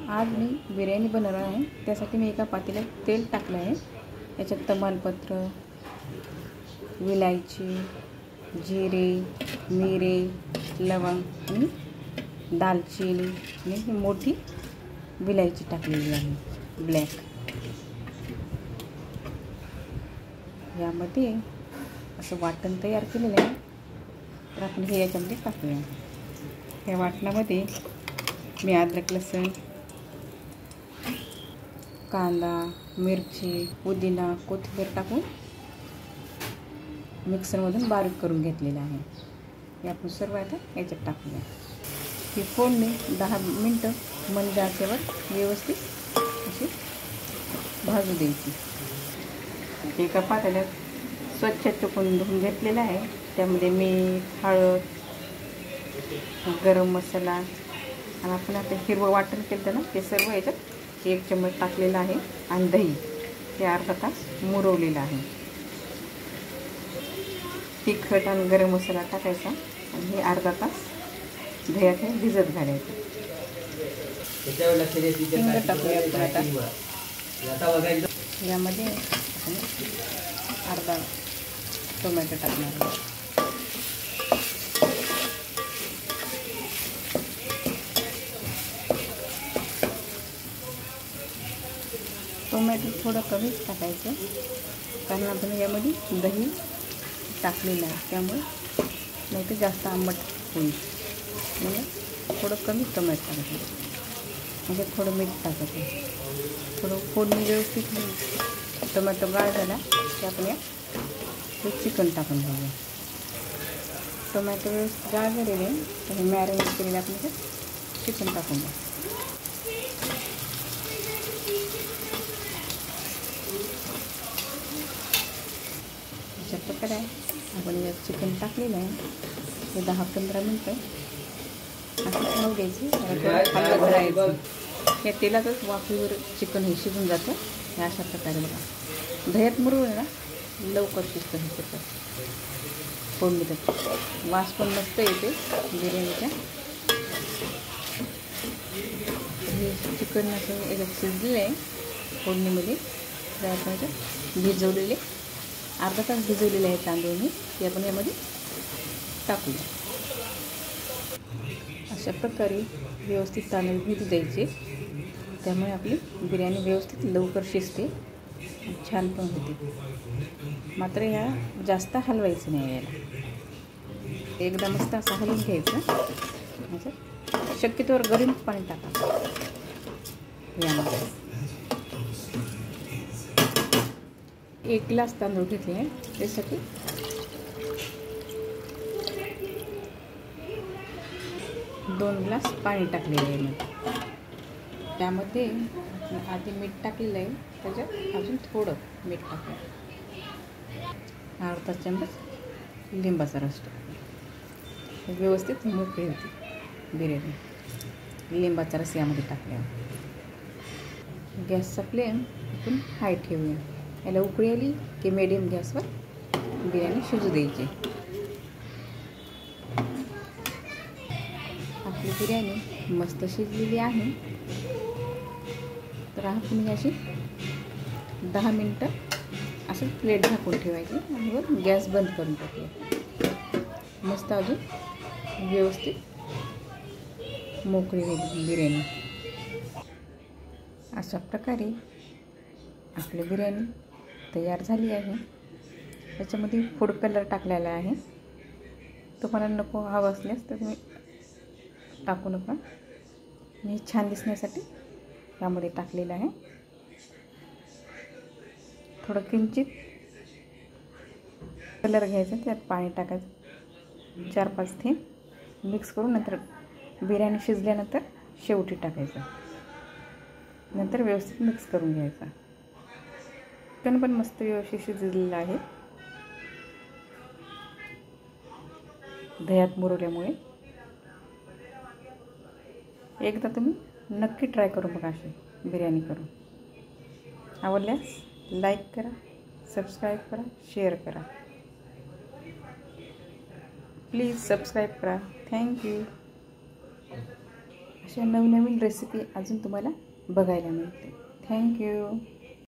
आज मी बिर्याणी बनवणार आहे। त्यासाठी मी एका पातेल्यात तेल टाकलं आहे। याच्यात तमालपत्र, विलायची, जिरे, मिरे, लवंग आणि दालचिनी आणि मोठी विलायची टाकलेली आहे ब्लॅक। यामध्ये असं वाटण तयार केलेलं आहे, तर आपण हे याच्यामध्ये टाकूया। या वाटणामध्ये मी अद्रक, लसूण, कांदा, मिरची, पुदिना, कोथिंबीर टाकून मिक्सरमधून बारीक करून घेतलेला आहे। हे आपण सर्व आता याच्यात टाकूया। ही फोडणी 10 मिनिटं मंद आचेवर व्यवस्थित अशी भाजू द्यायची। एका पातेल्यात स्वच्छ चुकून धुवून घेतलेला आहे। त्यामध्ये मीठ, हळद, गरम मसाला आणि आपण आता हिरवं वाटण केलं ना ते सर्व याच्यात 1 चमच टाकलेला आहे आणि दही ते अर्धा तास मुरवलेलं आहे। तिखट आणि गरम मसाला टाकायचा आणि हे अर्धा तास दह्यात भिजत घालायचं। हिंग टाकूया आपण आता। यामध्ये अर्धा टोमॅटो टाकणार आहे। टोमॅटो थोडं कमीच टाकायचं, कारण आपण यामध्ये दही टाकलेलं आहे, त्यामुळे नाही तर जास्त आंबट होईल। म्हणजे थोडं कमी टोमॅटो टाकायचं, म्हणजे थोडं मीठ टाकायचं। थोडं फोडणी व्यवस्थित टोमॅटो गाळ झाला की आपण या चिकन टाकून घेऊया। टोमॅटो व्यवस्थित गाळ झालेले तर हे मॅरिनेट केलेलं आपण चिकन टाकून द्या। अशा प्रकारे आपण या चिकन टाकलेलं आहे। हे 10-15 मिनटं असं खाऊ द्यायची, हलवत राहायचं। या तेलातच वाफेवर चिकन हे शिजून जातं। हे अशा प्रकारे बघा, दह्यात मुरवून ना लवकर शिजतं हे चिकन। फोडणीत वास पण मस्त येते बिर्याणीच्या। हे चिकन असं याच्यात शिजलेलं आहे फोडणीमध्ये। तर आपण भिजवलेले अर्धा तास भिजवलेले आहे तांदूळ मी, ते आपण यामध्ये टाकूया। अशा प्रकारे व्यवस्थित तांदूळ भिजू द्यायचे, त्यामुळे आपली बिर्याणी व्यवस्थित लवकर शिजते, छान पण होते। मात्र ह्या जास्त हलवायचं नाही, याला एकदा मस्त असं हलवून घ्यायचं। असं शक्यतोवर गरम पाणी टाका यामध्ये। 1 ग्लास तांदूळ घेतले आहे, त्यासाठी 2 ग्लास पाणी टाकलेलं आहे। त्यामध्ये आधी मीठ टाकलेलं आहे, त्याच्यात अजून थोडं मीठ टाकलं, अर्धा चमच लिंबाचा रस टाकला। व्यवस्थित मोकळी होती बिर्याणी लिंबाचा रस यामध्ये टाकल्यावर। गॅसचा फ्लेम आपण हाय ठेवूया। याला उकळी आली की मीडियम गॅसवर बिर्याणी शिजू द्यायची। आपली बिर्याणी मस्त शिजलेली आहे, तर आपण अशी 10 मिनटं असं प्लेट झाकून ठेवायची आणि वर गॅस बंद करून टाकूया। मस्त अजून व्यवस्थित मोकळी होईल बिर्याणी। अशा प्रकारे आपली बिर्याणी तयार झाली आहे। याच्यामध्ये फूड कलर टाकलेला आहे, तुम्हाला नको हवं असल्यास तर तुम्ही टाकू नका। मी छान दिसण्यासाठी यामध्ये टाकलेलं आहे। थोडं किंचित कलर घ्यायचं, त्यात पाणी टाकायचं 4-5 थेंब मिक्स करून, नंतर बिर्याणी शिजल्यानंतर शेवटी टाकायचं, नंतर व्यवस्थित मिक्स करून घ्यायचा। चिकन पण मस्त व्यवस्थित शिजलेलं आहे दह्यात मुरवल्यामुळे। एकदा तुम्ही नक्की ट्राय करून बघा अशी बिर्याणी करून। आवडल्यास लाईक करा, सबस्क्राईब करा, शेअर करा। प्लीज सबस्क्राईब करा। थँक्यू। अशा नवनवीन रेसिपी अजून तुम्हाला बघायला मिळते. थँक्यू.